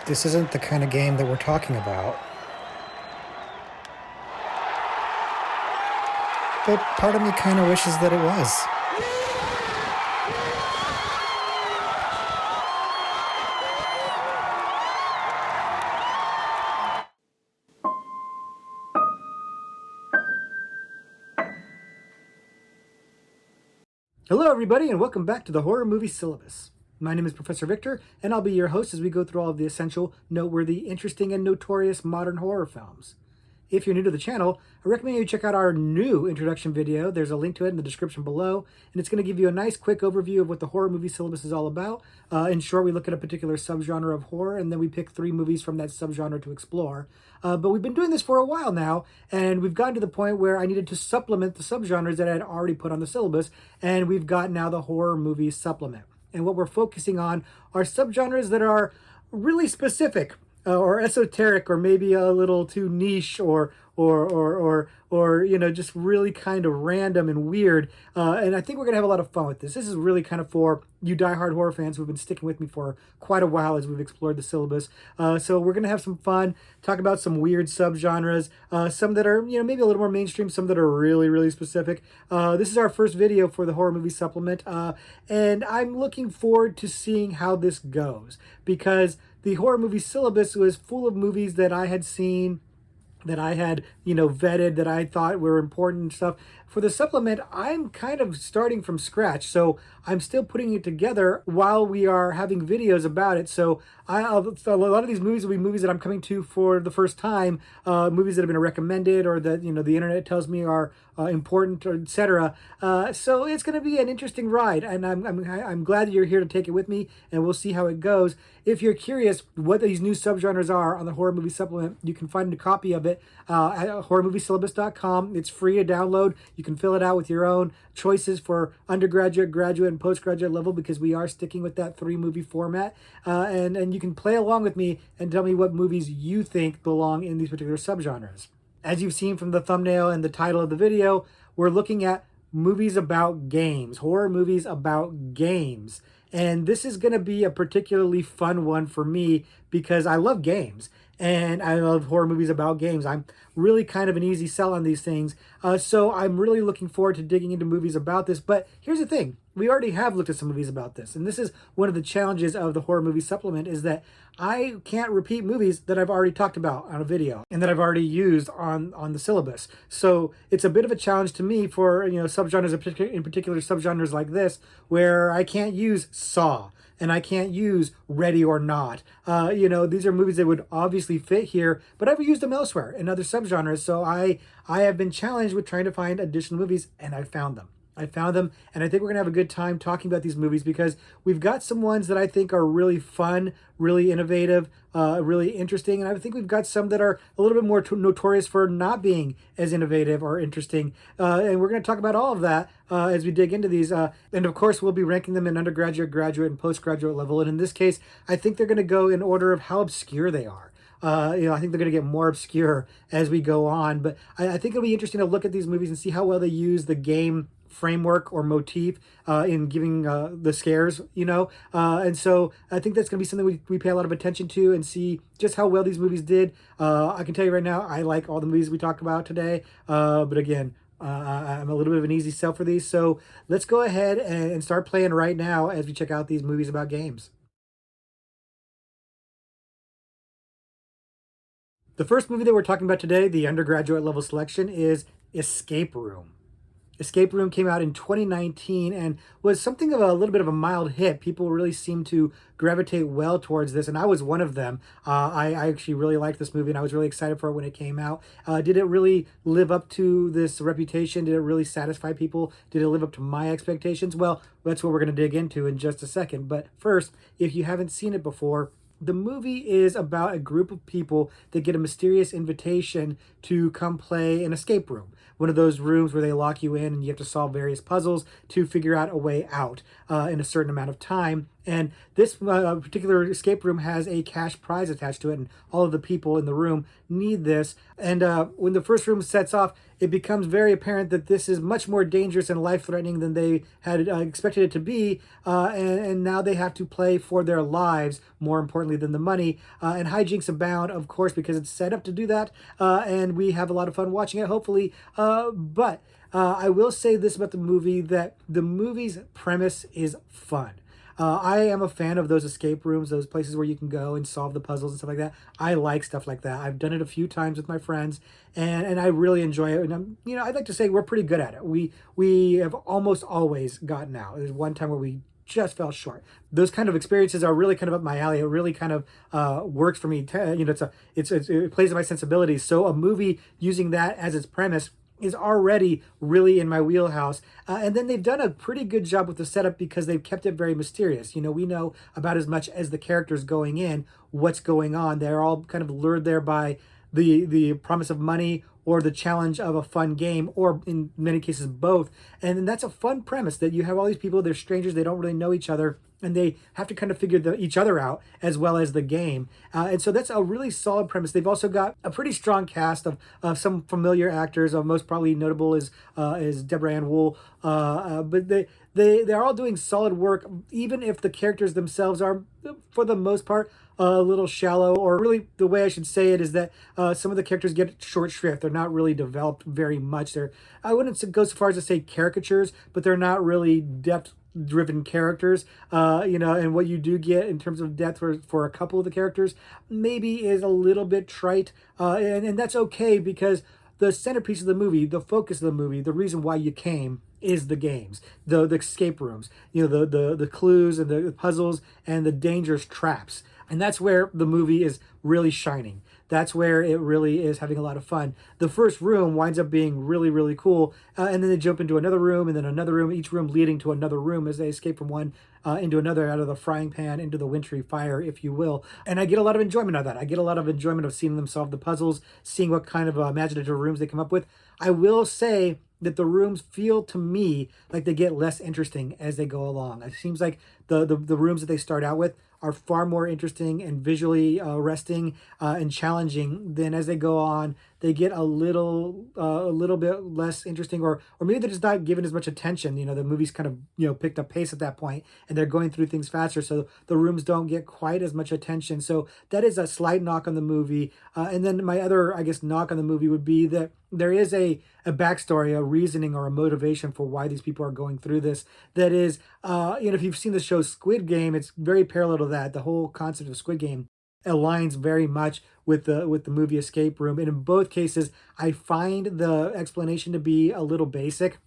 This isn't the kind of game that we're talking about. But part of me kind of wishes that it was. Hello, everybody, and welcome back to the Horror Movie Syllabus. My name is Professor Victor, and I'll be your host as we go through all of the essential, noteworthy, interesting, and notorious modern horror films. If you're new to the channel, I recommend you check out our new introduction video. There's a link to it in the description below, and it's going to give you a nice quick overview of what the Horror Movie Syllabus is all about. In short, we look at a particular subgenre of horror, and then we pick 3 movies from that subgenre to explore. But we've been doing this for a while now, and we've gotten to the point where I needed to supplement the subgenres that I had already put on the syllabus, and we've got now the Horror Movie Supplement. And what we're focusing on are subgenres that are really specific, or esoteric, or maybe a little too niche, or just really kind of random and weird. And I think we're gonna have a lot of fun with this. This is really kind of for you diehard horror fans who've been sticking with me for quite a while as we've explored the syllabus. So we're gonna have some fun, talk about some weird subgenres, some that are maybe a little more mainstream, some that are really, really specific. This is our first video for the Horror Movie Supplement, and I'm looking forward to seeing how this goes, because the Horror Movie Syllabus was full of movies that I had seen, that I had, vetted, that I thought were important and stuff. For the supplement, I'm kind of starting from scratch, so I'm still putting it together while we are having videos about it. So a lot of these movies will be movies that I'm coming to for the first time, movies that have been recommended or that the internet tells me are important, or etc. So it's going to be an interesting ride, and I'm glad that you're here to take it with me, and we'll see how it goes. If you're curious what these new subgenres are on the Horror Movie Supplement, you can find a copy of it at horrormoviesyllabus.com. It's free to download. You can fill it out with your own choices for undergraduate, graduate, and postgraduate level, because we are sticking with that 3-movie format. And you can play along with me and tell me what movies you think belong in these particular subgenres. As you've seen from the thumbnail and the title of the video, we're looking at movies about games, horror movies about games. And this is going to be a particularly fun one for me because I love games and I love horror movies about games. I'm really kind of an easy sell on these things. So I'm really looking forward to digging into movies about this. But here's the thing. We already have looked at some movies about this. And this is one of the challenges of the Horror Movie Supplement, is that I can't repeat movies that I've already talked about on a video and that I've already used on the syllabus. So it's a bit of a challenge to me for subgenres, in particular subgenres like this, where I can't use Saw and I can't use Ready or Not. These are movies that would obviously fit here, but I've used them elsewhere in other subgenres. So I have been challenged with trying to find additional movies, and I found them. And I think we're going to have a good time talking about these movies, because we've got some ones that I think are really fun, really innovative, really interesting, and I think we've got some that are a little bit more notorious for not being as innovative or interesting, and we're going to talk about all of that as we dig into these, and of course we'll be ranking them in undergraduate, graduate, and postgraduate level, and in this case I think they're going to go in order of how obscure they are. I think they're going to get more obscure as we go on, but I think it'll be interesting to look at these movies and see how well they use the game framework or motif in giving the scares, and so I think that's going to be something we pay a lot of attention to, and see just how well these movies did. I can tell you right now, I like all the movies we talk about today, but again, I'm a little bit of an easy sell for these, so let's go ahead and start playing right now as we check out these movies about games. The first movie that we're talking about today, the undergraduate level selection, is Escape Room. Escape Room came out in 2019 and was something of a little bit of a mild hit. People really seemed to gravitate well towards this, and I was one of them. I actually really liked this movie, and I was really excited for it when it came out. Did it really live up to this reputation? Did it really satisfy people? Did it live up to my expectations? Well, that's what we're going to dig into in just a second. But first, if you haven't seen it before, the movie is about a group of people that get a mysterious invitation to come play an escape room. One of those rooms where they lock you in and you have to solve various puzzles to figure out a way out in a certain amount of time. And this particular escape room has a cash prize attached to it, and all of the people in the room need this. And when the first room sets off, it becomes very apparent that this is much more dangerous and life-threatening than they had expected it to be. And now they have to play for their lives, more importantly than the money. And hijinks abound, of course, because it's set up to do that. And we have a lot of fun watching it, hopefully. But I will say this about the movie, that the movie's premise is fun. I am a fan of those escape rooms, those places where you can go and solve the puzzles and stuff like that. I like stuff like that. I've done it a few times with my friends, and I really enjoy it. And I'd like to say we're pretty good at it. We have almost always gotten out. There's one time where we just fell short. Those kind of experiences are really kind of up my alley. It really kind of works for me. It plays to my sensibilities. So a movie using that as its premise is already really in my wheelhouse. And then they've done a pretty good job with the setup because they've kept it very mysterious. We know about as much as the characters going in, what's going on. They're all kind of lured there by the promise of money or the challenge of a fun game, or in many cases both. And that's a fun premise, that you have all these people, they're strangers, they don't really know each other, and they have to kind of figure each other out as well as the game. And so that's a really solid premise. They've also got a pretty strong cast of some familiar actors. Most probably notable is Deborah Ann Wool. But they're all doing solid work, even if the characters themselves are, for the most part, a little shallow. Or really, the way I should say it is that some of the characters get short shrift. They're not really developed very much. I wouldn't go so far as to say caricatures, but they're not really depth-driven characters. And what you do get in terms of depth for a couple of the characters maybe is a little bit trite. And that's okay, because the centerpiece of the movie, the focus of the movie, the reason why you came is the games, the escape rooms, the clues and the puzzles and the dangerous traps. And that's where the movie is really shining. That's where it really is having a lot of fun. The first room winds up being really, really cool. And then they jump into another room and then another room, each room leading to another room as they escape from one into another, out of the frying pan into the wintry fire, if you will. And I get a lot of enjoyment out of that. I get a lot of enjoyment of seeing them solve the puzzles, seeing what kind of imaginative rooms they come up with. I will say that the rooms feel to me like they get less interesting as they go along. It seems like the rooms that they start out with are far more interesting and visually arresting and challenging than as they go on. They get a little bit less interesting, or maybe they're just not given as much attention. The movie's kind of picked up pace at that point, and they're going through things faster, so the rooms don't get quite as much attention. So that is a slight knock on the movie. And then my other, I guess, knock on the movie would be that there is a backstory, a reasoning, or a motivation for why these people are going through this. That is, if you've seen the show Squid Game, it's very parallel to that. The whole concept of Squid Game aligns very much with the movie Escape Room. And in both cases, I find the explanation to be a little basic,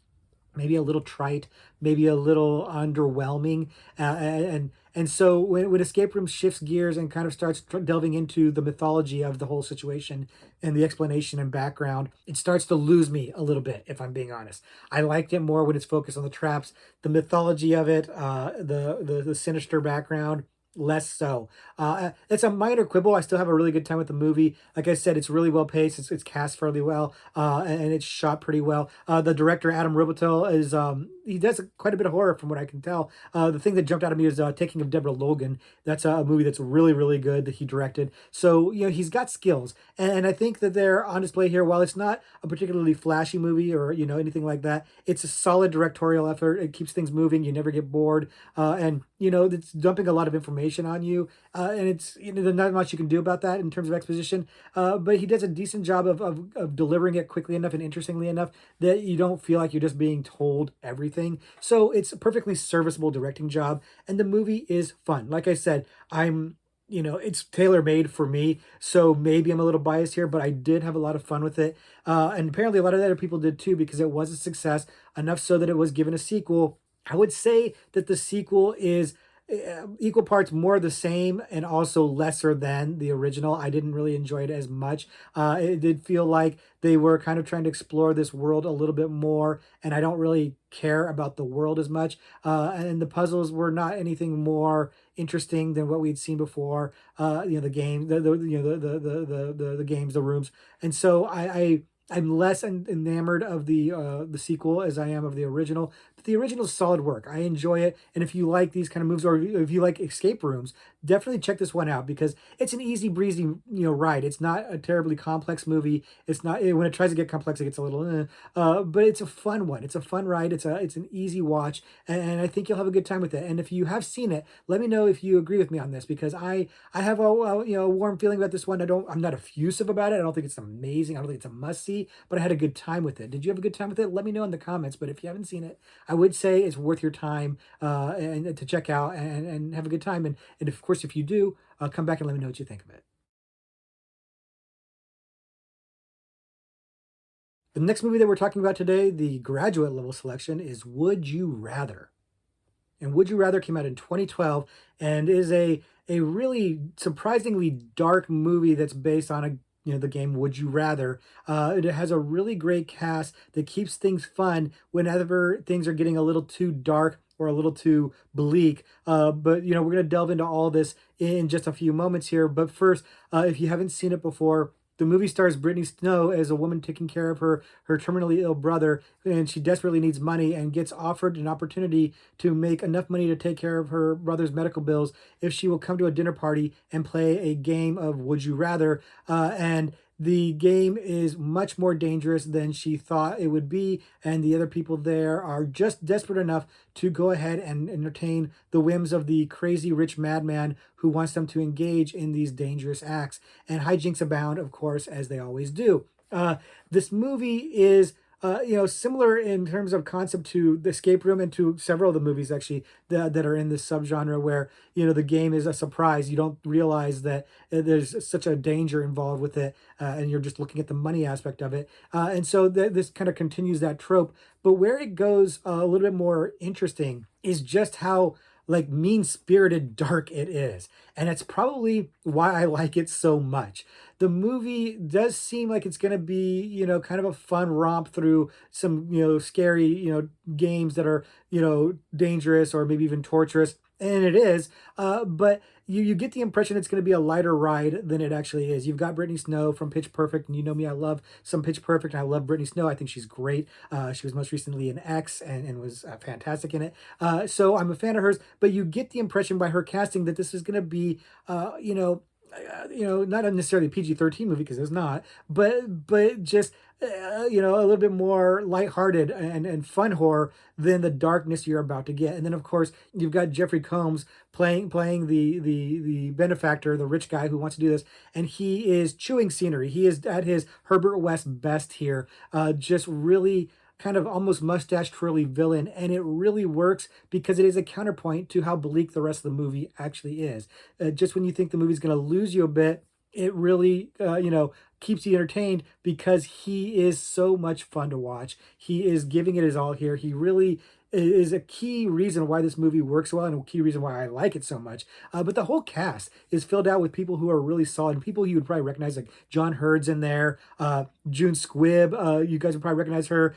maybe a little trite, maybe a little underwhelming. And so when Escape Room shifts gears and kind of starts delving into the mythology of the whole situation and the explanation and background, it starts to lose me a little bit, if I'm being honest. I liked it more when it's focused on the traps, the mythology of it, the sinister background. Less so. It's a minor quibble. I still have a really good time with the movie. Like I said, it's really well paced. It's cast fairly well, and it's shot pretty well. The director, Adam Robitel, is he does quite a bit of horror from what I can tell. The thing that jumped out at me is Taking of Deborah Logan. That's a movie that's really, really good that he directed. So he's got skills, and I think that they're on display here. While it's not a particularly flashy movie or anything like that, it's a solid directorial effort. It keeps things moving. You never get bored, and it's dumping a lot of information on you, and it's there's not much you can do about that in terms of exposition, but he does a decent job of delivering it quickly enough and interestingly enough that you don't feel like you're just being told everything. So it's a perfectly serviceable directing job, and the movie is fun. Like I said, it's tailor-made for me, so maybe I'm a little biased here, but I did have a lot of fun with it, and apparently a lot of other people did too, because it was a success, enough so that it was given a sequel. I would say that the sequel is equal parts more the same and also lesser than the original. I didn't really enjoy it as much. It did feel like they were kind of trying to explore this world a little bit more, and I don't really care about the world as much. And the puzzles were not anything more interesting than what we'd seen before. The game, the games, the rooms, and so I'm less enamored of the sequel as I am of the original. the original solid work. I enjoy it, and if you like these kind of moves, or if you like escape rooms, definitely check this one out because it's an easy breezy, ride. It's not a terribly complex movie. It's not when it tries to get complex, it gets a little, but it's a fun one. It's a fun ride. It's an easy watch, and I think you'll have a good time with it. And if you have seen it, let me know if you agree with me on this because I have a warm feeling about this one. I'm not effusive about it. I don't think it's amazing. I don't think it's a must see, but I had a good time with it. Did you have a good time with it? Let me know in the comments. But if you haven't seen it, I would say it's worth your time and to check out and have a good time. And of course, if you do, come back and let me know what you think of it. The next movie that we're talking about today, the graduate level selection, is Would You Rather? And Would You Rather came out in 2012 and is a really surprisingly dark movie that's based on the game Would You Rather. It has a really great cast that keeps things fun whenever things are getting a little too dark or a little too bleak. But we're gonna delve into all this in just a few moments here. But first, if you haven't seen it before, the movie stars Brittany Snow as a woman taking care of her terminally ill brother, and she desperately needs money and gets offered an opportunity to make enough money to take care of her brother's medical bills if she will come to a dinner party and play a game of Would You Rather. And the game is much more dangerous than she thought it would be, and the other people there are just desperate enough to go ahead and entertain the whims of the crazy rich madman who wants them to engage in these dangerous acts. And hijinks abound, of course, as they always do. This movie is similar in terms of concept to the escape room and to several of the movies actually that are in this subgenre where, the game is a surprise. You don't realize that there's such a danger involved with it and you're just looking at the money aspect of it. And so this kind of continues that trope. But where it goes a little bit more interesting is just how like mean spirited dark it is. And it's probably why I like it so much. The movie does seem like it's going to be, kind of a fun romp through some, scary, games that are, dangerous or maybe even torturous. And it is, but you get the impression it's going to be a lighter ride than it actually is. You've got Brittany Snow from Pitch Perfect, and you know me, I love some Pitch Perfect, and I love Brittany Snow. I think she's great. She was most recently in X and was fantastic in it. So I'm a fan of hers, but you get the impression by her casting that this is going to be, not a necessarily PG-13 movie because it's not, but just a little bit more lighthearted and fun horror than the darkness you're about to get. And then of course you've got Jeffrey Combs playing the benefactor, the rich guy who wants to do this, and he is chewing scenery. He is at his Herbert West best here, just really kind of almost mustache twirly villain, and it really works because it is a counterpoint to how bleak the rest of the movie actually is. Just when you think the movie's going to lose you a bit, it really keeps you entertained because he is so much fun to watch. He is giving it his all here. He really is a key reason why this movie works well and a key reason why I like it so much. But the whole cast is filled out with people who are really solid, people you would probably recognize, like John Hurd's in there, June Squibb, you guys would probably recognize her,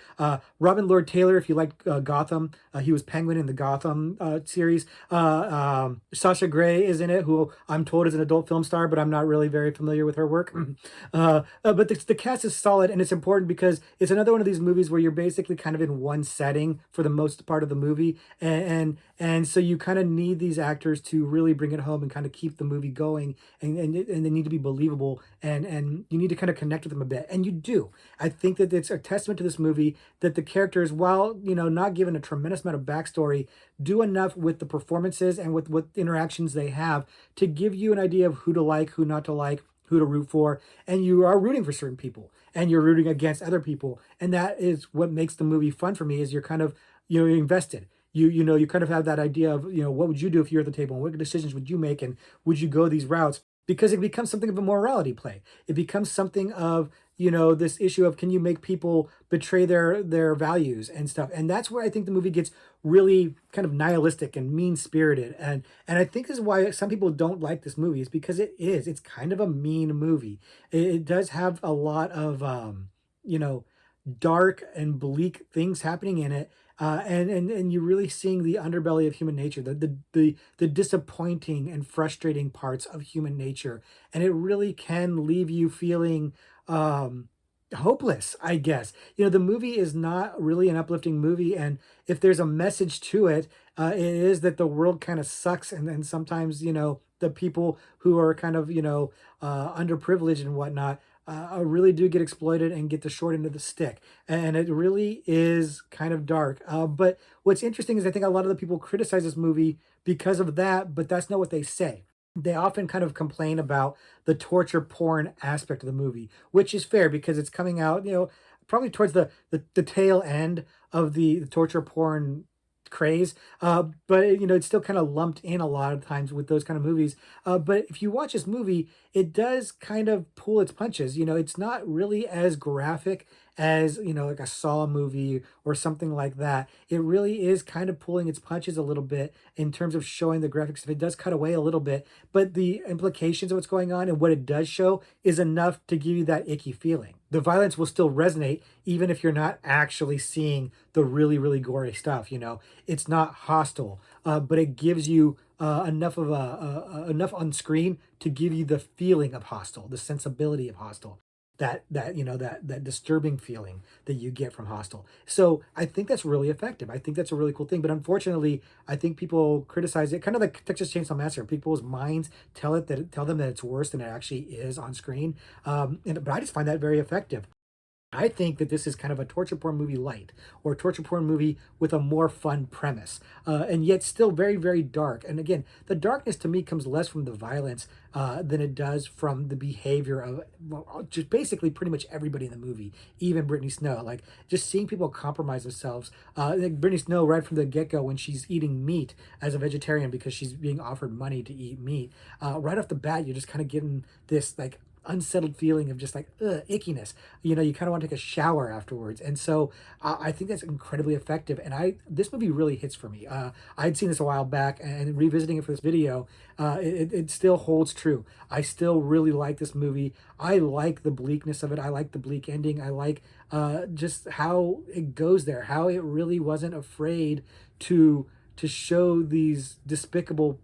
Robin Lord Taylor, if you like Gotham, he was Penguin in the Gotham series, Sasha Grey is in it, who I'm told is an adult film star, but I'm not really very familiar with her work. But the cast is solid, and it's important because it's another one of these movies where you're basically kind of in one setting for the most part of the movie, and so you kind of need these actors to really bring it home and kind of keep the movie going, and they need to be believable, and you need to kind of connect with them a bit, and you do. I think that it's a testament to this movie that the characters, while not given a tremendous amount of backstory, do enough with the performances and with what interactions they have to give you an idea of who to like, who not to like, who to root for, and you are rooting for certain people and you're rooting against other people, and that is what makes the movie fun for me. Is you're kind of invested. You kind of have that idea of what would you do if you're at the table, and what decisions would you make, and would you go these routes, because it becomes something of a morality play. It becomes something of this issue of, can you make people betray their values and stuff. And that's where I think the movie gets really kind of nihilistic and mean spirited, and I think this is why some people don't like this movie, is because it's kind of a mean movie. It does have a lot of dark and bleak things happening in it, and you're really seeing the underbelly of human nature, the disappointing and frustrating parts of human nature, and it really can leave you feeling hopeless, I guess. The movie is not really an uplifting movie, and if there's a message to it, it is that the world kind of sucks, and then sometimes the people who are kind of underprivileged and whatnot really do get exploited and get the short end of the stick, and it really is kind of dark. But what's interesting is I think a lot of the people criticize this movie because of that, but that's not what they say. They often kind of complain about the torture porn aspect of the movie, which is fair because it's coming out, probably towards the tail end of the torture porn craze. But it's still kind of lumped in a lot of times with those kind of movies. But if you watch this movie, it does kind of pull its punches. It's not really as graphic as like a Saw movie or something like that. It really is kind of pulling its punches a little bit in terms of showing the graphics. It does cut away a little bit, but the implications of what's going on and what it does show is enough to give you that icky feeling. The violence will still resonate even if you're not actually seeing the really, really gory stuff. It's not hostile, but it gives you enough of enough on screen to give you the feeling of hostile, the sensibility of hostile, that disturbing feeling that you get from hostile. So I think that's really effective. I think that's a really cool thing. But unfortunately, I think people criticize it, kind of like Texas Chainsaw Massacre. People's minds tell them that it's worse than it actually is on screen. But I just find that very effective. I think that this is kind of a torture porn movie light, or a torture porn movie with a more fun premise, and yet still very, very dark. And again, the darkness to me comes less from the violence than it does from the behavior of, well, just basically pretty much everybody in the movie, even Brittany Snow. Like, just seeing people compromise themselves. Like Brittany Snow, right from the get go, when she's eating meat as a vegetarian because she's being offered money to eat meat, right off the bat, you're just kind of getting this like unsettled feeling of just like ickiness. You kind of want to take a shower afterwards, and so I think that's incredibly effective. And this movie really hits for me. I'd seen this a while back, and revisiting it for this video, it still holds true. I still really like this movie. I like the bleakness of it. I like the bleak ending. I like just how it goes there, how it really wasn't afraid to show these despicable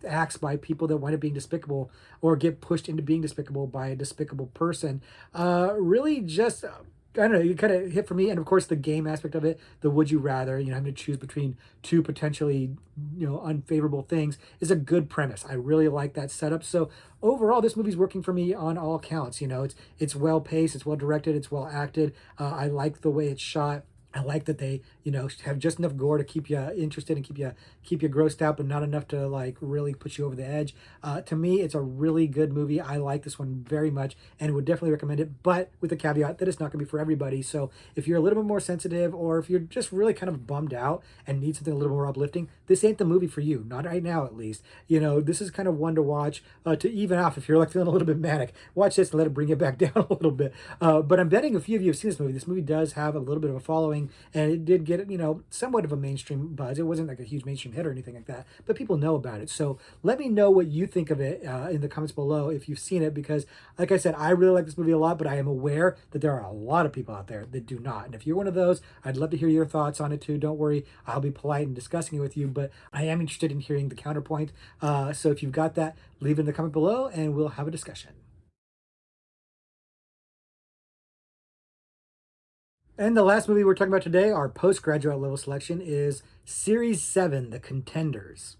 acts by people that wind up being despicable or get pushed into being despicable by a despicable person. Really just I don't know, you kind of hit for me. And of course the game aspect of it, the would you rather, having to choose between two potentially unfavorable things, is a good premise. I really like that setup. So overall this movie's working for me on all counts. It's well paced, it's well directed, it's well acted. I like the way it's shot. I like that they, have just enough gore to keep you interested and keep you grossed out, but not enough to like really put you over the edge. To me, it's a really good movie. I like this one very much and would definitely recommend it, but with the caveat that it's not going to be for everybody. So if you're a little bit more sensitive, or if you're just really kind of bummed out and need something a little more uplifting, this ain't the movie for you. Not right now, at least. This is kind of one to watch to even off if you're like feeling a little bit manic. Watch this and let it bring it back down a little bit. But I'm betting a few of you have seen this movie. This movie does have a little bit of a following, and it did get somewhat of a mainstream buzz. It wasn't like a huge mainstream hit or anything like that, but people know about it. So let me know what you think of it in the comments below if you've seen it, because like I said, I really like this movie a lot, but I am aware that there are a lot of people out there that do not. And if you're one of those, I'd love to hear your thoughts on it too. Don't worry, I'll be polite in discussing it with you, but I am interested in hearing the counterpoint. So if you've got that, leave it in the comment below and we'll have a discussion. And the last movie we're talking about today, our postgraduate level selection, is Series 7, The Contenders.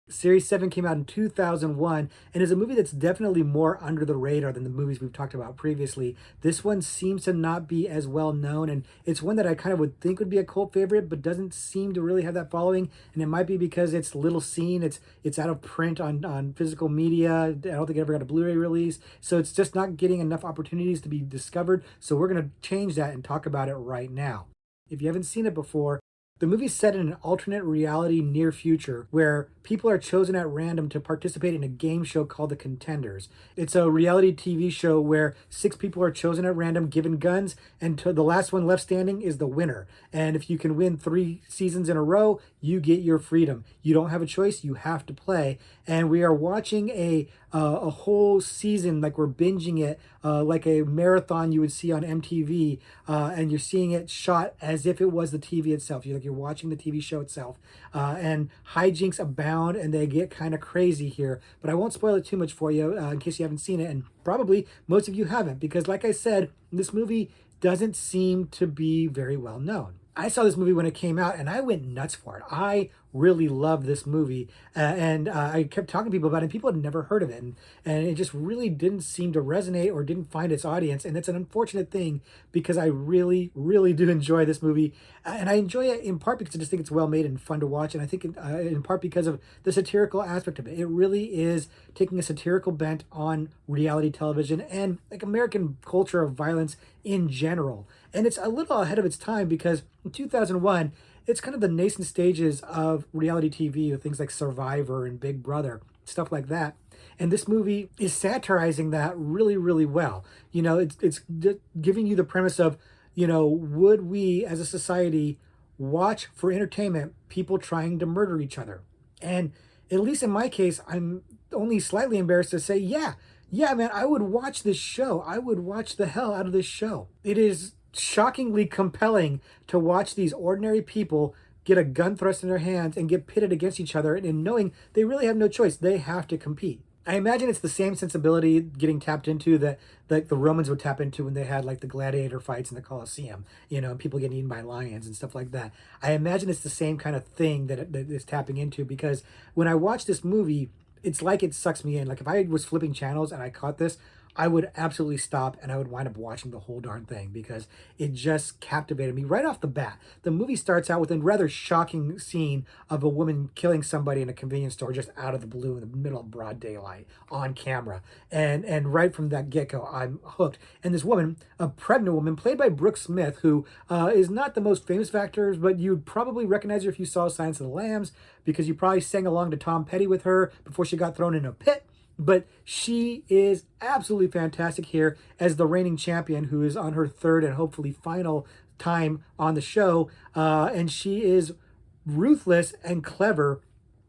Series 7 came out in 2001 and is a movie that's definitely more under the radar than the movies we've talked about previously. This one seems to not be as well known, and it's one that I kind of would think would be a cult favorite, but doesn't seem to really have that following. And it might be because it's little seen, it's out of print on physical media. I don't think it ever got a Blu-ray release, so it's just not getting enough opportunities to be discovered. So we're going to change that and talk about it right now. If you haven't seen it before, the movie's set in an alternate reality near future where people are chosen at random to participate in a game show called The Contenders. It's a reality TV show where 6 people are chosen at random, given guns, and the last one left standing is the winner. And if you can win 3 seasons in a row, you get your freedom. You don't have a choice, you have to play. And we are watching a whole season, like we're binging it, like a marathon you would see on MTV, and you're seeing it shot as if it was the TV itself. You're you're watching the TV show itself. And hijinks abound, and they get kind of crazy here. But I won't spoil it too much for you in case you haven't seen it, and probably most of you haven't, because like I said, this movie doesn't seem to be very well known. I saw this movie when it came out and I went nuts for it. I really loved this movie, and I kept talking to people about it, and people had never heard of it, and it just really didn't seem to resonate or didn't find its audience, and it's an unfortunate thing because I really, really do enjoy this movie, and I enjoy it in part because I just think it's well made and fun to watch, and I think in part because of the satirical aspect of it. It really is taking a satirical bent on reality television and like American culture of violence in general, and it's a little ahead of its time because in 2001, it's kind of the nascent stages of reality TV with things like Survivor and Big Brother, stuff like that. And this movie is satirizing that really, really well. You know, it's giving you the premise of, you know, would we as a society watch for entertainment people trying to murder each other? And at least in my case, I'm only slightly embarrassed to say, yeah, man, I would watch this show. I would watch the hell out of this show. It is shockingly compelling to watch these ordinary people get a gun thrust in their hands and get pitted against each other, and knowing they really have no choice. They have to compete. I imagine it's the same sensibility getting tapped into that like the Romans would tap into when they had like the gladiator fights in the Colosseum, you know, and people getting eaten by lions and stuff like that. I imagine it's the same kind of thing that it is tapping into, because when I watch this movie, it's like it sucks me in. Like if I was flipping channels and I caught this, I would absolutely stop and I would wind up watching the whole darn thing because it just captivated me right off the bat. The movie starts out with a rather shocking scene of a woman killing somebody in a convenience store just out of the blue in the middle of broad daylight on camera. And right from that get-go, I'm hooked. And this woman, a pregnant woman, played by Brooke Smith, who is not the most famous of actors, but you'd probably recognize her if you saw Silence of the Lambs, because you probably sang along to Tom Petty with her before she got thrown in a pit. But she is absolutely fantastic here as the reigning champion, who is on her third and hopefully final time on the show. And she is ruthless and clever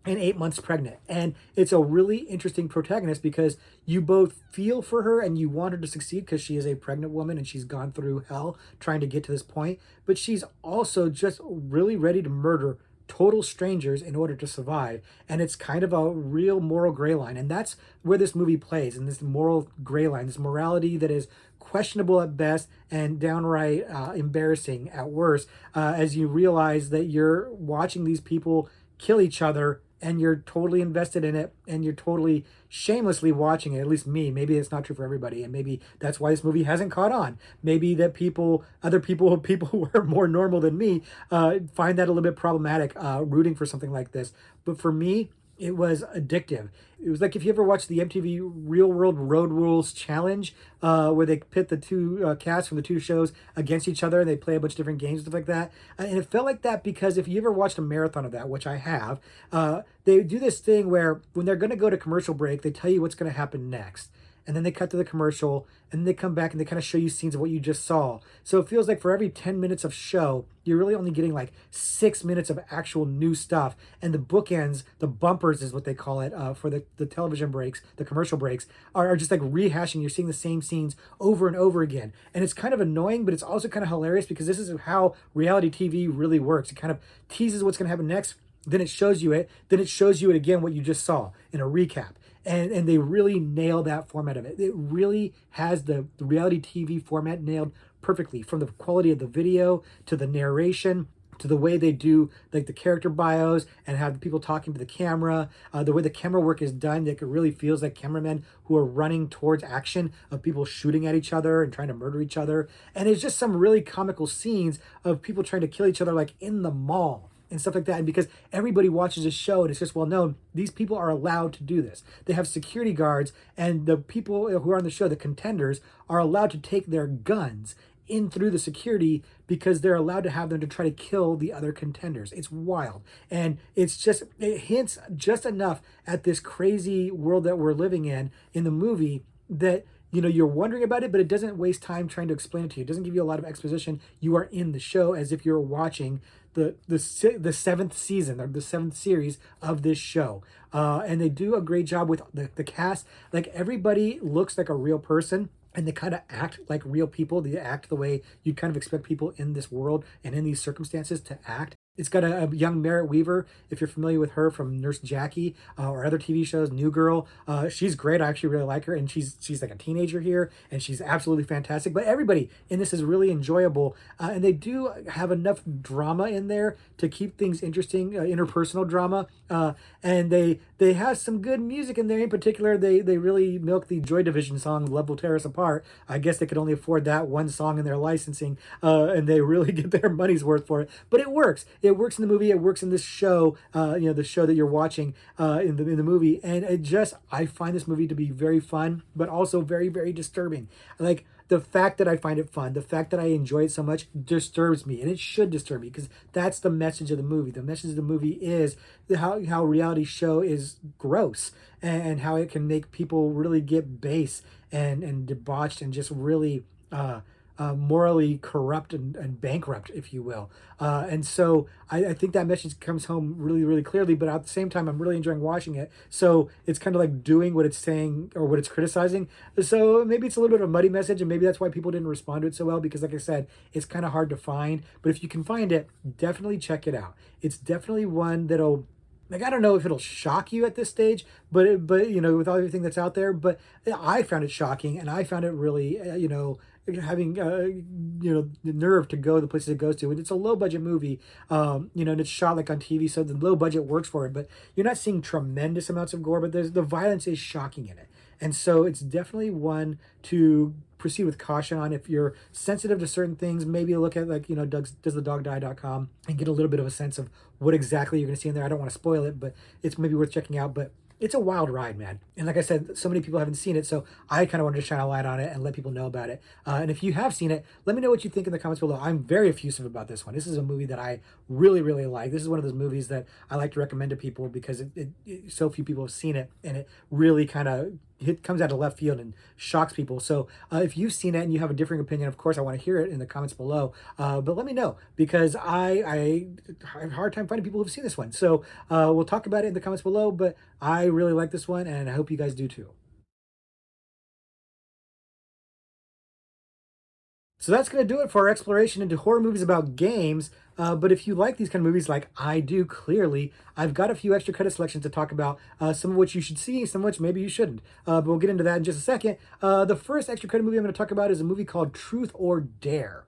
and 8 months pregnant. And it's a really interesting protagonist because you both feel for her and you want her to succeed because she is a pregnant woman and she's gone through hell trying to get to this point. But she's also just really ready to murder total strangers in order to survive, and it's kind of a real moral gray line, and that's where this movie plays, in this moral gray line, this morality that is questionable at best and downright embarrassing at worst, as you realize that you're watching these people kill each other and you're totally invested in it and you're totally shamelessly watching it. At least me. Maybe it's not true for everybody, and maybe that's why this movie hasn't caught on. Maybe that other people who are more normal than me find that a little bit problematic, rooting for something like this. But for me, it was addictive. It was like if you ever watched the MTV Real World Road Rules Challenge, where they pit the two casts from the two shows against each other and they play a bunch of different games and stuff like that. And it felt like that because if you ever watched a marathon of that, which I have, they do this thing where when they're going to go to commercial break, they tell you what's going to happen next. And then they cut to the commercial, and then they come back and they kind of show you scenes of what you just saw. So it feels like for every 10 minutes of show, you're really only getting like 6 minutes of actual new stuff. And the bookends, the bumpers is what they call it, for the television breaks, the commercial breaks, are just like rehashing. You're seeing the same scenes over and over again. And it's kind of annoying, but it's also kind of hilarious because this is how reality TV really works. It kind of teases what's going to happen next, then it shows you it, then it shows you it again, what you just saw in a recap. And they really nail that format of it. It really has the reality TV format nailed perfectly, from the quality of the video to the narration to the way they do like the character bios and have the people talking to the camera, the way the camera work is done. Like it really feels like cameramen who are running towards action of people shooting at each other and trying to murder each other. And it's just some really comical scenes of people trying to kill each other, like in the mall and stuff like that. And because everybody watches this show and it's just well known, these people are allowed to do this. They have security guards, and the people who are on the show, the contenders, are allowed to take their guns in through the security because they're allowed to have them to try to kill the other contenders. It's wild. And it hints just enough at this crazy world that we're living in the movie that, you know, you're wondering about it, but it doesn't waste time trying to explain it to you. It doesn't give you a lot of exposition. You are in the show as if you're watching the seventh season or the seventh series of this show. And they do a great job with the cast. Like everybody looks like a real person, and they kind of act like real people. They act the way you'd kind of expect people in this world and in these circumstances to act. It's got a young Merritt Weaver, if you're familiar with her from Nurse Jackie or other TV shows, New Girl. She's great. I actually really like her, and she's like a teenager here, and she's absolutely fantastic. But everybody in this is really enjoyable, and they do have enough drama in there to keep things interesting, interpersonal drama, and they have some good music in there. In particular, they really milk the Joy Division song "Love Will Tear Us Apart." I guess they could only afford that one song in their licensing, and they really get their money's worth for it. But it works. It works in the movie. It works in this show. The show that you're watching in the movie, and I find this movie to be very fun, but also very very disturbing. Like the fact that I find it fun, the fact that I enjoy it so much disturbs me, and it should disturb me because that's the message of the movie. The message of the movie is how reality show is gross and how it can make people really get base and debauched and just really morally corrupt and bankrupt, if you will. And so I think that message comes home really, really clearly. But at the same time, I'm really enjoying watching it. So it's kind of like doing what it's saying or what it's criticizing. So maybe it's a little bit of a muddy message, and maybe that's why people didn't respond to it so well. Because, like I said, it's kind of hard to find. But if you can find it, definitely check it out. It's definitely one that'll like I don't know if it'll shock you at this stage, but with all everything that's out there, but I found it shocking and I found it really having the nerve to go the places it goes to. And it's a low budget movie, and it's shot like on TV, so the low budget works for it. But you're not seeing tremendous amounts of gore, but the violence is shocking in it, and so it's definitely one to proceed with caution on. If you're sensitive to certain things, maybe look at like doesthedogdie.com and get a little bit of a sense of what exactly you're going to see in there. I don't want to spoil it, but it's maybe worth checking out. But it's a wild ride, man. And like I said, so many people haven't seen it, so I kind of wanted to shine a light on it and let people know about it. And if you have seen it, let me know what you think in the comments below. I'm very effusive about this one. This is a movie that I really, really like. This is one of those movies that I like to recommend to people because so few people have seen it, and it really kind of it comes out of left field and shocks people. So if you've seen it and you have a differing opinion, of course, I want to hear it in the comments below. But let me know because I have a hard time finding people who've seen this one. So we'll talk about it in the comments below. But I really like this one, and I hope you guys do too. So that's going to do it for our exploration into horror movies about games. But if you like these kind of movies, like I do, clearly, I've got a few extra credit selections to talk about, some of which you should see, some of which maybe you shouldn't. But we'll get into that in just a second. The first extra credit movie I'm going to talk about is a movie called Truth or Dare.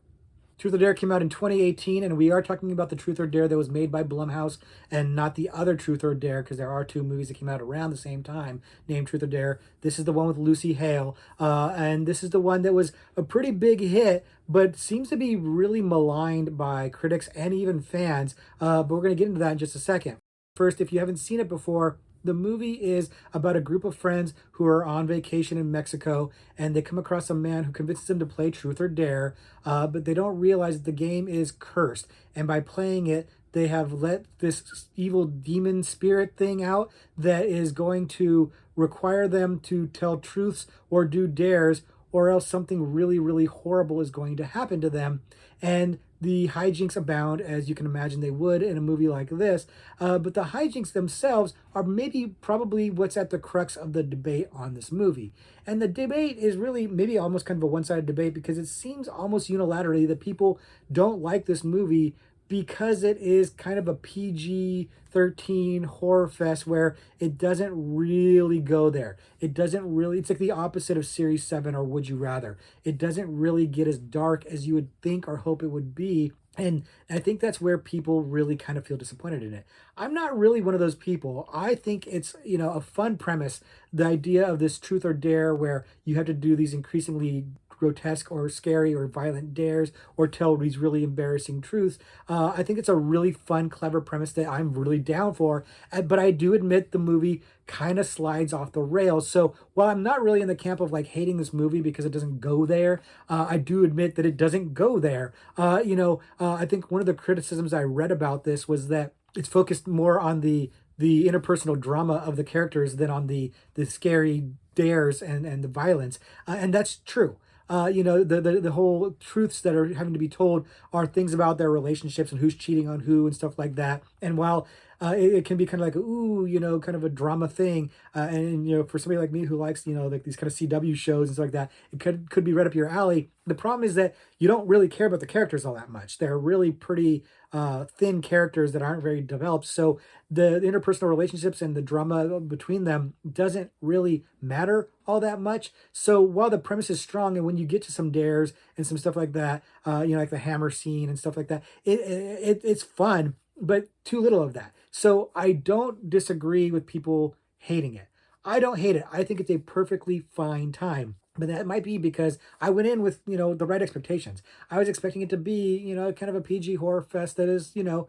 Truth or Dare came out in 2018, and we are talking about the Truth or Dare that was made by Blumhouse and not the other Truth or Dare, because there are two movies that came out around the same time named Truth or Dare. This is the one with Lucy Hale, and this is the one that was a pretty big hit, but seems to be really maligned by critics and even fans. But we're going to get into that in just a second. First, if you haven't seen it before, the movie is about a group of friends who are on vacation in Mexico, and they come across a man who convinces them to play Truth or Dare, but they don't realize that the game is cursed. And by playing it, they have let this evil demon spirit thing out that is going to require them to tell truths or do dares, or else something really, really horrible is going to happen to them. And the hijinks abound, as you can imagine they would in a movie like this. But the hijinks themselves are maybe probably what's at the crux of the debate on this movie. And the debate is really maybe almost kind of a one-sided debate because it seems almost unilaterally that people don't like this movie because it is kind of a PG-13 horror fest where it doesn't really go there. It doesn't really, it's like the opposite of Series 7 or Would You Rather. It doesn't really get as dark as you would think or hope it would be. And I think that's where people really kind of feel disappointed in it. I'm not really one of those people. I think it's, a fun premise. The idea of this Truth or Dare where you have to do these increasingly grotesque or scary or violent dares or tell these really embarrassing truths. I think it's a really fun, clever premise that I'm really down for. But I do admit the movie kind of slides off the rails. So while I'm not really in the camp of like hating this movie because it doesn't go there, I do admit that it doesn't go there. I think one of the criticisms I read about this was that it's focused more on the interpersonal drama of the characters than on the scary dares and the violence, and that's true. The whole truths that are having to be told are things about their relationships and who's cheating on who and stuff like that. And while it can be kind of like kind of a drama thing, and for somebody like me who likes like these kind of CW shows and stuff like that, it could be right up your alley. The problem is that you don't really care about the characters all that much. They're really pretty thin characters that aren't very developed. So the interpersonal relationships and the drama between them doesn't really matter all that much. So while the premise is strong, and when you get to some dares and some stuff like that, like the hammer scene and stuff like that, it's fun, but too little of that. So I don't disagree with people hating it. I don't hate it. I think it's a perfectly fine time. But that might be because I went in with, the right expectations. I was expecting it to be, kind of a PG horror fest that is, an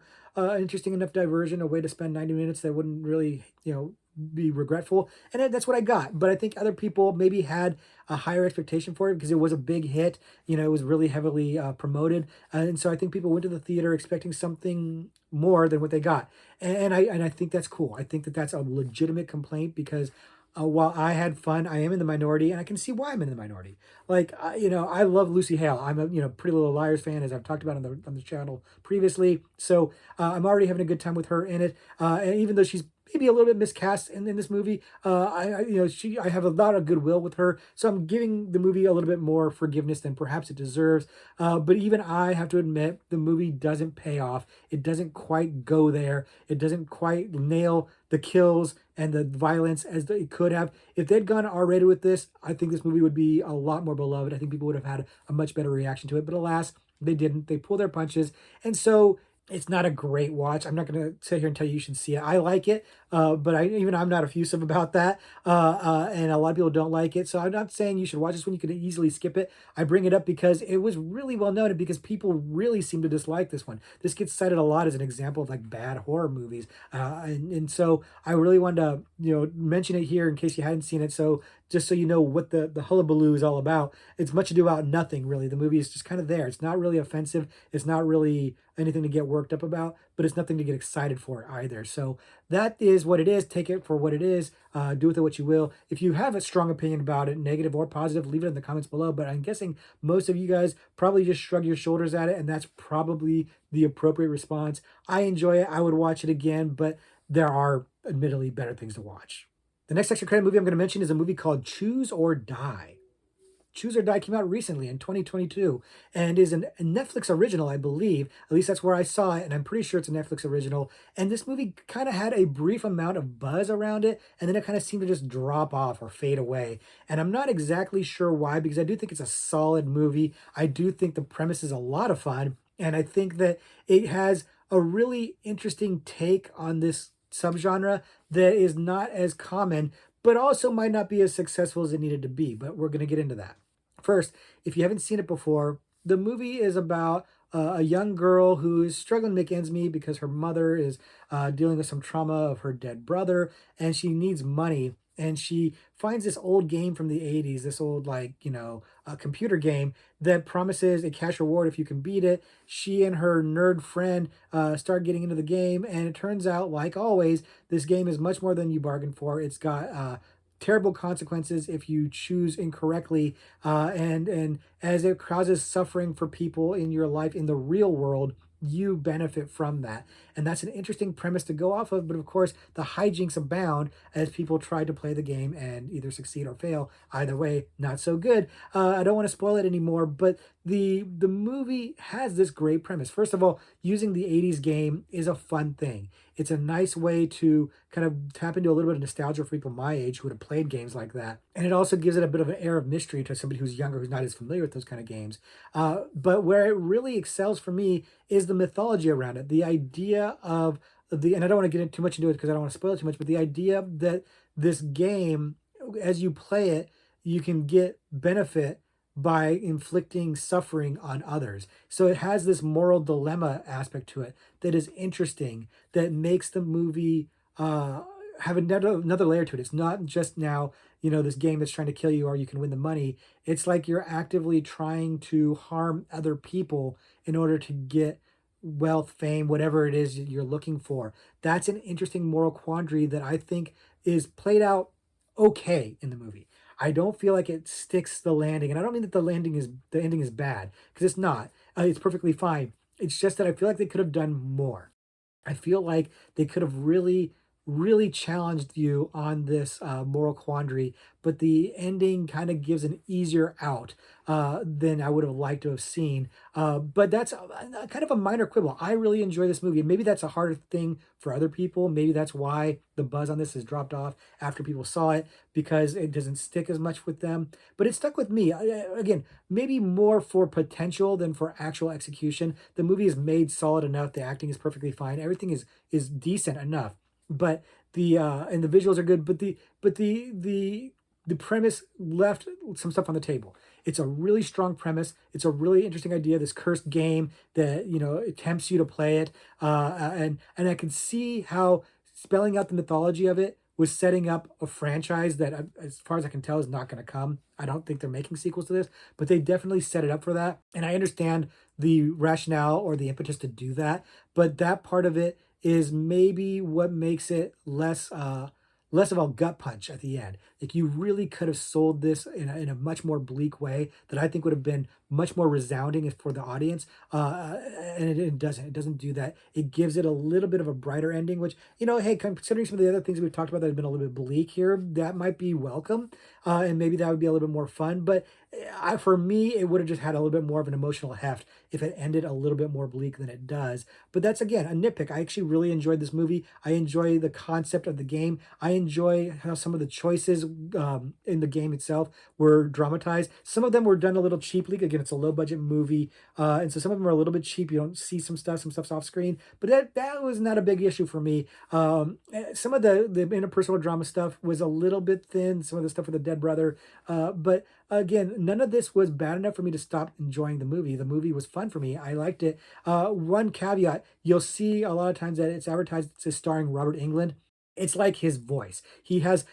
interesting enough diversion, a way to spend 90 minutes that wouldn't really, be regretful. And that's what I got. But I think other people maybe had a higher expectation for it because it was a big hit. It was really heavily promoted. And so I think people went to the theater expecting something more than what they got. And I think that's cool. I think that that's a legitimate complaint because while I had fun, I am in the minority, and I can see why I'm in the minority. Like, I love Lucy Hale. I'm a Pretty Little Liars fan, as I've talked about on the channel previously. So I'm already having a good time with her in it. And even though she's maybe a little bit miscast in this movie, I have a lot of goodwill with her. So I'm giving the movie a little bit more forgiveness than perhaps it deserves. But even I have to admit, the movie doesn't pay off. It doesn't quite go there. It doesn't quite nail the kills and the violence as it could have. If they'd gone R-rated with this, I think this movie would be a lot more beloved. I think people would have had a much better reaction to it. But alas, they didn't. They pulled their punches. And so it's not a great watch. I'm not going to sit here and tell you should see it. I like it, but I'm not effusive about that, and a lot of people don't like it. So I'm not saying you should watch this when you could easily skip it. I bring it up because it was really well known and because people really seem to dislike this one. This gets cited a lot as an example of like bad horror movies, and so I really wanted to mention it here in case you hadn't seen it. So just so you know what the hullabaloo is all about. It's much ado about nothing, really. The movie is just kind of there. It's not really offensive. It's not really anything to get worked up about, but it's nothing to get excited for either. So that is what it is. Take it for what it is. Do with it what you will. If you have a strong opinion about it, negative or positive, leave it in the comments below. But I'm guessing most of you guys probably just shrug your shoulders at it, and that's probably the appropriate response. I enjoy it. I would watch it again, but there are admittedly better things to watch. The next extra credit movie I'm going to mention is a movie called Choose or Die. Choose or Die came out recently in 2022 and is a Netflix original, I believe. At least that's where I saw it, and I'm pretty sure it's a Netflix original. And this movie kind of had a brief amount of buzz around it, and then it kind of seemed to just drop off or fade away. And I'm not exactly sure why, because I do think it's a solid movie. I do think the premise is a lot of fun, and I think that it has a really interesting take on this subgenre that is not as common, but also might not be as successful as it needed to be. But we're going to get into that. First, if you haven't seen it before, the movie is about a young girl who is struggling to make ends meet because her mother is dealing with some trauma of her dead brother, and she needs money. And she finds this old game from the 80s, this old, a computer game that promises a cash reward if you can beat it. She and her nerd friend start getting into the game, and it turns out, like always, this game is much more than you bargained for. It's got terrible consequences if you choose incorrectly, and as it causes suffering for people in your life in the real world, you benefit from that. And that's an interesting premise to go off of, but of course the hijinks abound as people try to play the game and either succeed or fail. Either way, not so good. I don't want to spoil it anymore, but the movie has this great premise. First of all, using the 80s game is a fun thing. It's a nice way to kind of tap into a little bit of nostalgia for people my age who would have played games like that. And it also gives it a bit of an air of mystery to somebody who's younger, who's not as familiar with those kind of games. But where it really excels for me is the mythology around it. The idea of and I don't want to get too much into it because I don't want to spoil it too much, but the idea that this game, as you play it, you can get benefit by inflicting suffering on others. So it has this moral dilemma aspect to it that is interesting, that makes the movie have another layer to it. It's not just now, this game that's trying to kill you or you can win the money. It's like you're actively trying to harm other people in order to get wealth, fame, whatever it is you're looking for. That's an interesting moral quandary that I think is played out okay in the movie. I don't feel like it sticks the landing, and I don't mean that the ending is bad, because it's not. It's perfectly fine. It's just that I feel like they could have done more. I feel like they could have really really challenged you on this moral quandary, but the ending kind of gives an easier out than I would have liked to have seen. But that's kind of a minor quibble. I really enjoy this movie. Maybe that's a harder thing for other people. Maybe that's why the buzz on this has dropped off after people saw it, because it doesn't stick as much with them. But it stuck with me. Again, maybe more for potential than for actual execution. The movie is made solid enough. The acting is perfectly fine. Everything is decent enough. But the and the visuals are good. But the premise left some stuff on the table. It's a really strong premise. It's a really interesting idea. This cursed game that it tempts you to play it, and I can see how spelling out the mythology of it was setting up a franchise that, as far as I can tell, is not going to come. I don't think they're making sequels to this, but they definitely set it up for that. And I understand the rationale or the impetus to do that, but that part of it is maybe what makes it less of a gut punch at the end. Like, you really could have sold this in a much more bleak way that I think would have been much more resounding for the audience. And it doesn't. It doesn't do that. It gives it a little bit of a brighter ending, which, hey, considering some of the other things we've talked about that have been a little bit bleak here, that might be welcome. And maybe that would be a little bit more fun. But for me, it would have just had a little bit more of an emotional heft if it ended a little bit more bleak than it does. But that's, again, a nitpick. I actually really enjoyed this movie. I enjoy the concept of the game. I enjoy how some of the choices in the game itself were dramatized. Some of them were done a little cheaply. Again, it's a low budget movie, and so some of them are a little bit cheap. You don't see some stuff. Some stuff's off screen, but that was not a big issue for me. Some of the interpersonal drama stuff was a little bit thin. Some of the stuff with the dead brother, but again, none of this was bad enough for me to stop enjoying the movie. The movie was fun for me. I liked it. One caveat: you'll see a lot of times that it's advertised as starring Robert Englund. It's like his voice. He does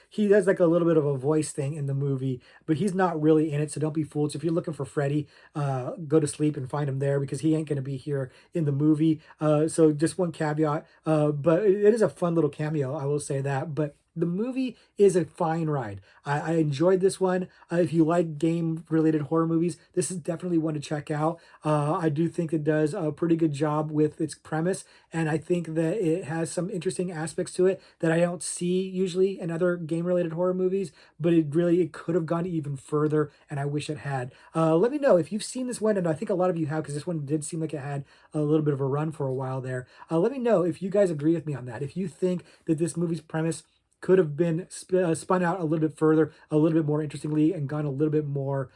like a little bit of a voice thing in the movie, but he's not really in it. So don't be fooled. So if you're looking for Freddy, go to sleep and find him there, because he ain't going to be here in the movie. So just one caveat. But it is a fun little cameo, I will say that. But the movie is a fine ride. I enjoyed this one. If you like game-related horror movies, this is definitely one to check out. I do think it does a pretty good job with its premise, and I think that it has some interesting aspects to it that I don't see usually in other game-related horror movies, but it could have gone even further, and I wish it had. Let me know if you've seen this one, and I think a lot of you have, because this one did seem like it had a little bit of a run for a while there. Let me know if you guys agree with me on that. If you think that this movie's premise could have been spun out a little bit further, a little bit more interestingly, and gone a little bit more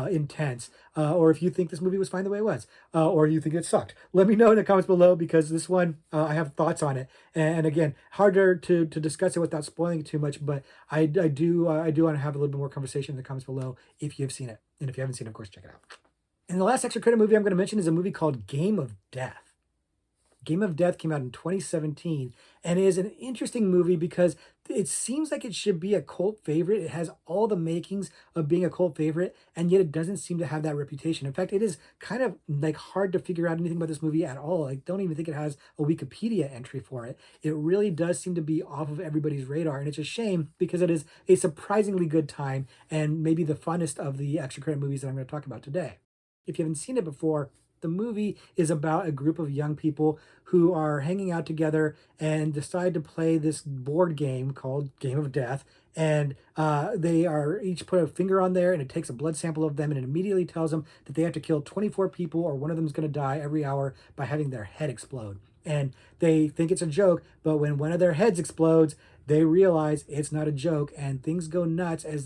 intense. Or if you think this movie was fine the way it was, or you think it sucked. Let me know in the comments below, because this one, I have thoughts on it. And again, harder to discuss it without spoiling it too much, but I do want to have a little bit more conversation in the comments below if you've seen it. And if you haven't seen it, of course, check it out. And the last extra credit movie I'm going to mention is a movie called Game of Death. Game of Death came out in 2017 and is an interesting movie because it seems like it should be a cult favorite. It has all the makings of being a cult favorite, and yet it doesn't seem to have that reputation. In fact, it is kind of like hard to figure out anything about this movie at all. I don't even think it has a Wikipedia entry for it. It really does seem to be off of everybody's radar, and it's a shame because it is a surprisingly good time and maybe the funnest of the extra credit movies that I'm going to talk about today. If you haven't seen it before, the movie is about a group of young people who are hanging out together and decide to play this board game called Game of Death. And they are each put a finger on there, and it takes a blood sample of them, and it immediately tells them that they have to kill 24 people, or one of them is going to die every hour by having their head explode. And they think it's a joke, but when one of their heads explodes, they realize it's not a joke, and things go nuts as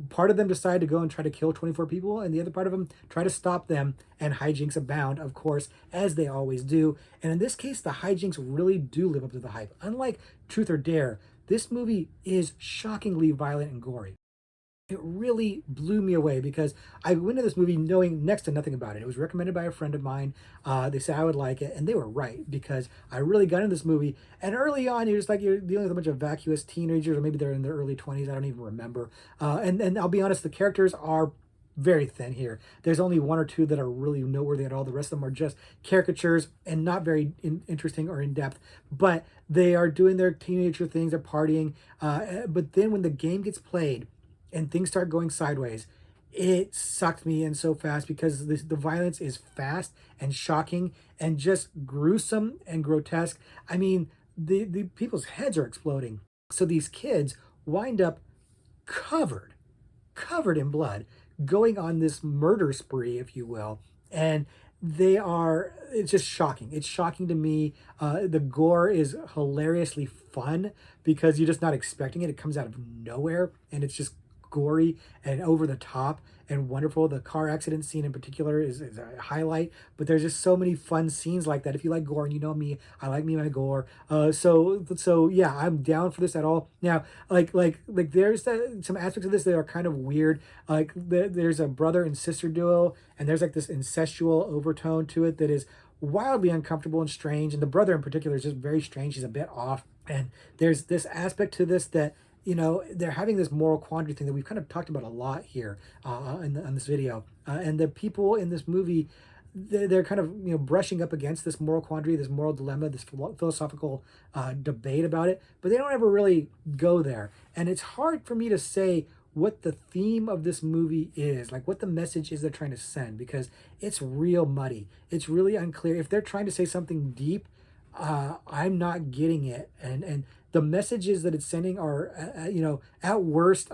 part of them decide to go and try to kill 24 people, and the other part of them try to stop them, and hijinks abound, of course, as they always do. And in this case, the hijinks really do live up to the hype. Unlike Truth or Dare, this movie is shockingly violent and gory. It really blew me away because I went into this movie knowing next to nothing about it. It was recommended by a friend of mine. They said I would like it, and they were right, because I really got into this movie. And early on, you're dealing with a bunch of vacuous teenagers, or maybe they're in their early 20s. I don't even remember. And I'll be honest, the characters are very thin here. There's only one or two that are really noteworthy at all. The rest of them are just caricatures and not very interesting or in depth. But they are doing their teenager things. They're partying. But then when the game gets played, and things start going sideways, it sucked me in so fast, because the violence is fast and shocking and just gruesome and grotesque. I mean, the people's heads are exploding. So these kids wind up covered covered in blood, going on this murder spree, if you will. And it's just shocking. It's shocking to me. The gore is hilariously fun because you're just not expecting it. It comes out of nowhere and it's just gory and over the top and wonderful. The car accident scene in particular is a highlight, but there's just so many fun scenes like that. If you like gore, and you know me, I like me my gore. So yeah, I'm down for this at all. Now, there's some aspects of this that are kind of weird. There's a brother and sister duo, and there's like this incestual overtone to it that is wildly uncomfortable and strange. And the brother in particular is just very strange. He's a bit off. And there's this aspect to this that, they're having this moral quandary thing that we've kind of talked about a lot here on this video. And the people in this movie, they're kind of, brushing up against this moral quandary, this moral dilemma, this philosophical debate about it, but they don't ever really go there. And it's hard for me to say what the theme of this movie is, like what the message is they're trying to send, because it's real muddy. It's really unclear. If they're trying to say something deep, I'm not getting it. And the messages that it's sending are, at worst,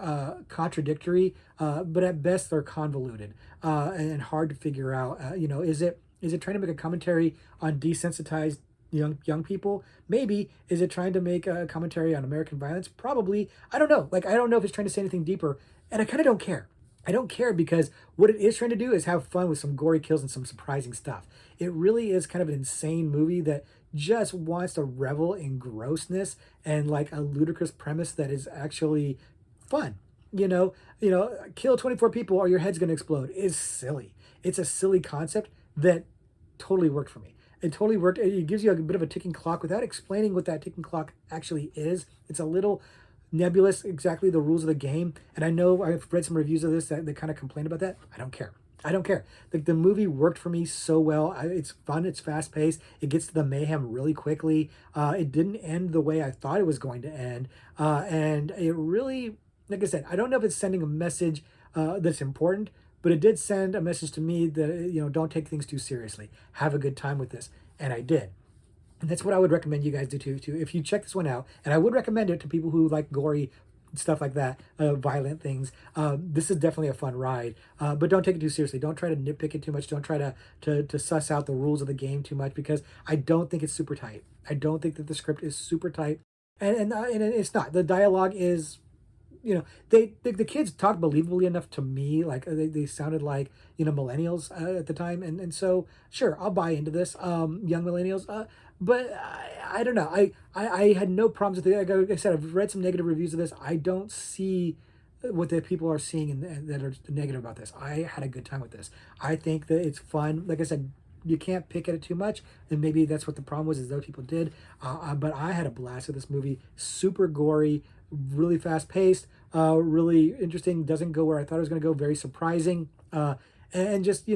contradictory, but at best they're convoluted and hard to figure out. Is it trying to make a commentary on desensitized young people? Maybe. Is it trying to make a commentary on American violence? Probably. I don't know. Like, I don't know if it's trying to say anything deeper, and I kind of don't care. I don't care because what it is trying to do is have fun with some gory kills and some surprising stuff. It really is kind of an insane movie that just wants to revel in grossness and like a ludicrous premise that is actually fun. Kill 24 people or your head's going to explode is silly. It's a silly concept that totally worked for me. It totally worked. It gives you a bit of a ticking clock without explaining what that ticking clock actually is. It's a little nebulous, exactly the rules of the game. And I know I've read some reviews of this that they kind of complain about that. I don't care. I don't care. The movie worked for me so well. It's fun. It's fast paced. It gets to the mayhem really quickly. It didn't end the way I thought it was going to end. And it really, like I said, I don't know if it's sending a message that's important, but it did send a message to me that, don't take things too seriously. Have a good time with this. And I did. And that's what I would recommend you guys do too. If you check this one out, and I would recommend it to people who like gory stuff like that, violent things. This is definitely a fun ride, but don't take it too seriously. Don't try to nitpick it too much. Don't try to suss out the rules of the game too much, because I don't think it's super tight. I don't think that the script is super tight, and it's not. The dialogue is, the kids talked believably enough to me. Like they sounded like millennials at the time, and so sure, I'll buy into this, young millennials. But I don't know. I had no problems with it. Like I said, I've read some negative reviews of this. I don't see what the people are seeing and that are negative about this. I had a good time with this. I think that it's fun. Like I said, you can't pick at it too much, and maybe that's what the problem was, is those people did. But I had a blast with this movie. Super gory, really fast paced, really interesting. Doesn't go where I thought it was going to go. Very surprising. And just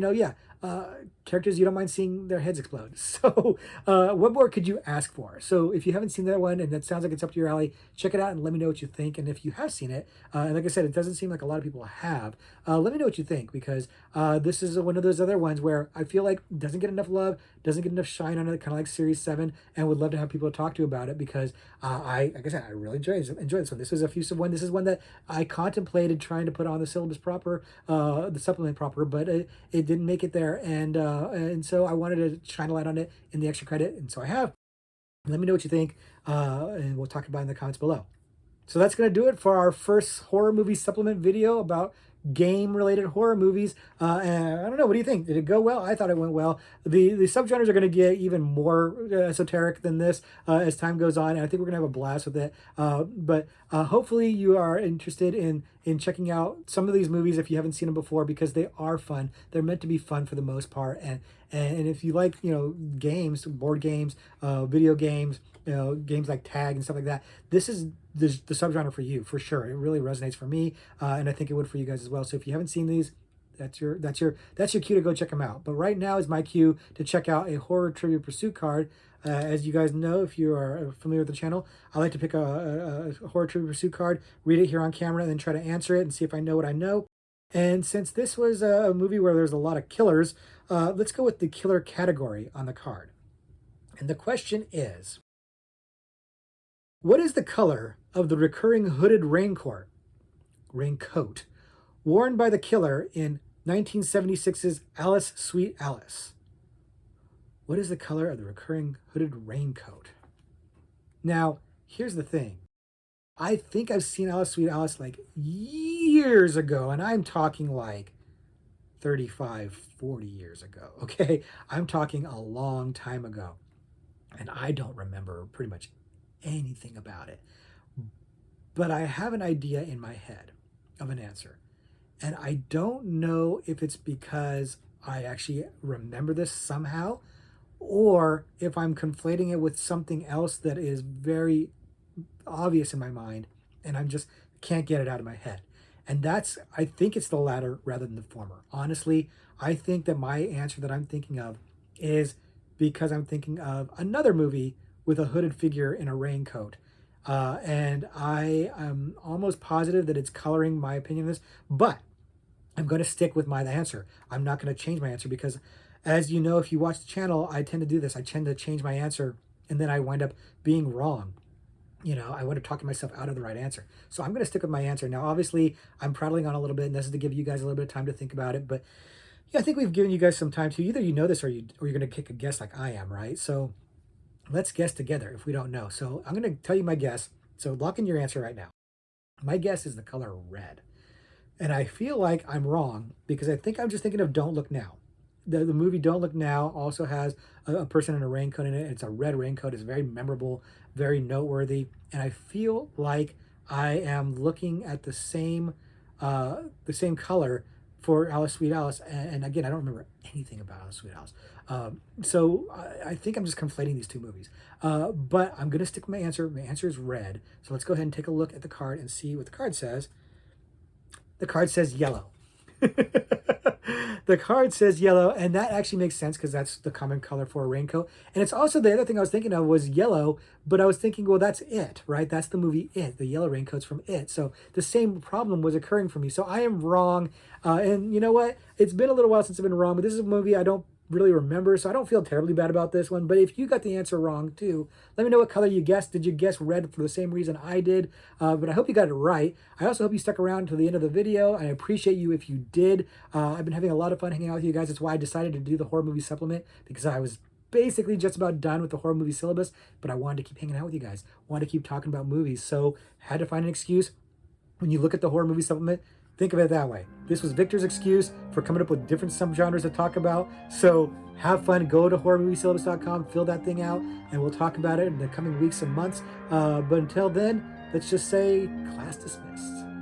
characters you don't mind seeing their heads explode. So what more could you ask for? So if you haven't seen that one and that sounds like it's up to your alley, check it out and let me know what you think. And if you have seen it, and like I said, it doesn't seem like a lot of people have, let me know what you think, because this is one of those other ones where I feel like doesn't get enough love, doesn't get enough shine on it, kind of like Series 7, and would love to have people to talk to about it, because like I said, I really enjoy this one. This is a effusive one. This is one that I contemplated trying to put on the syllabus proper, the supplement proper, but it didn't make it there. And so I wanted to shine a light on it in the extra credit, and so I have. Let me know what you think, and we'll talk about it in the comments below. So that's going to do it for our first horror movie supplement video about game-related horror movies. And I don't know, what do you think? Did it go well? I thought it went well. The subgenres are going to get even more esoteric than this as time goes on, and I think we're going to have a blast with it. But hopefully you are interested in checking out some of these movies if you haven't seen them before, because they are fun. They're meant to be fun for the most part, and if you like games, board games, video games, games like tag and stuff like that, this is the subgenre for you for sure. It really resonates for me, and I think it would for you guys as well. So if you haven't seen these, that's your cue to go check them out. But right now is my cue to check out a horror trivia pursuit card. As you guys know, if you are familiar with the channel, I like to pick a horror trivia pursuit card, read it here on camera, and then try to answer it and see if I know what I know. And since this was a movie where there's a lot of killers, let's go with the killer category on the card. And the question is, What is the color of the recurring hooded raincoat worn by the killer in 1976's Alice, Sweet Alice? What is the color of the recurring hooded raincoat? Now, here's the thing. I think I've seen Alice, Sweet Alice like years ago, and I'm talking like 35, 40 years ago, okay? I'm talking a long time ago, and I don't remember pretty much anything about it. But I have an idea in my head of an answer. And I don't know if it's because I actually remember this somehow, or if I'm conflating it with something else that is very obvious in my mind, and I'm just can't get it out of my head. And I think it's the latter rather than the former. Honestly, I think that my answer that I'm thinking of is because I'm thinking of another movie with a hooded figure in a raincoat. And I am almost positive that it's coloring my opinion of this, but I'm going to stick with my answer. I'm not going to change my answer because, as you know, if you watch the channel, I tend to do this. I tend to change my answer, and then I wind up being wrong. I would have talked myself out of the right answer. So I'm going to stick with my answer. Now, obviously, I'm prattling on a little bit, and this is to give you guys a little bit of time to think about it. But yeah, I think we've given you guys some time to either you know this or you're going to kick a guess like I am, right? So let's guess together if we don't know. So I'm going to tell you my guess. So lock in your answer right now. My guess is the color red. And I feel like I'm wrong because I think I'm just thinking of Don't Look Now. The movie Don't Look Now also has a person in a raincoat in it. It's a red raincoat. It's very memorable, very noteworthy. And I feel like I am looking at the same color for Alice, Sweet Alice. And again, I don't remember anything about Alice, Sweet Alice. So I think I'm just conflating these two movies. But I'm going to stick with my answer. My answer is red. So let's go ahead and take a look at the card and see what the card says. The card says yellow. The card says yellow, and that actually makes sense because that's the common color for a raincoat. And it's also the other thing I was thinking of was yellow, but I was thinking, well, that's It, right? That's the movie It, the yellow raincoat's from It. So the same problem was occurring for me. So I am wrong. And you know what? It's been a little while since I've been wrong, but this is a movie I don't really remember, so I don't feel terribly bad about this one. But if you got the answer wrong too, let me know what color you guessed. Did you guess red for the same reason I did? But I hope you got it right. I also hope you stuck around to the end of the video. I appreciate you if you did. I've been having a lot of fun hanging out with you guys. That's why I decided to do the horror movie supplement, because I was basically just about done with the horror movie syllabus, but I wanted to keep hanging out with you guys. Wanted to keep talking about movies, so had to find an excuse. When you look at the horror movie supplement, think of it that way. This was Victor's excuse for coming up with different subgenres to talk about. So have fun. Go to horrormoviesyllabus.com, fill that thing out, and we'll talk about it in the coming weeks and months. But until then, let's just say class dismissed.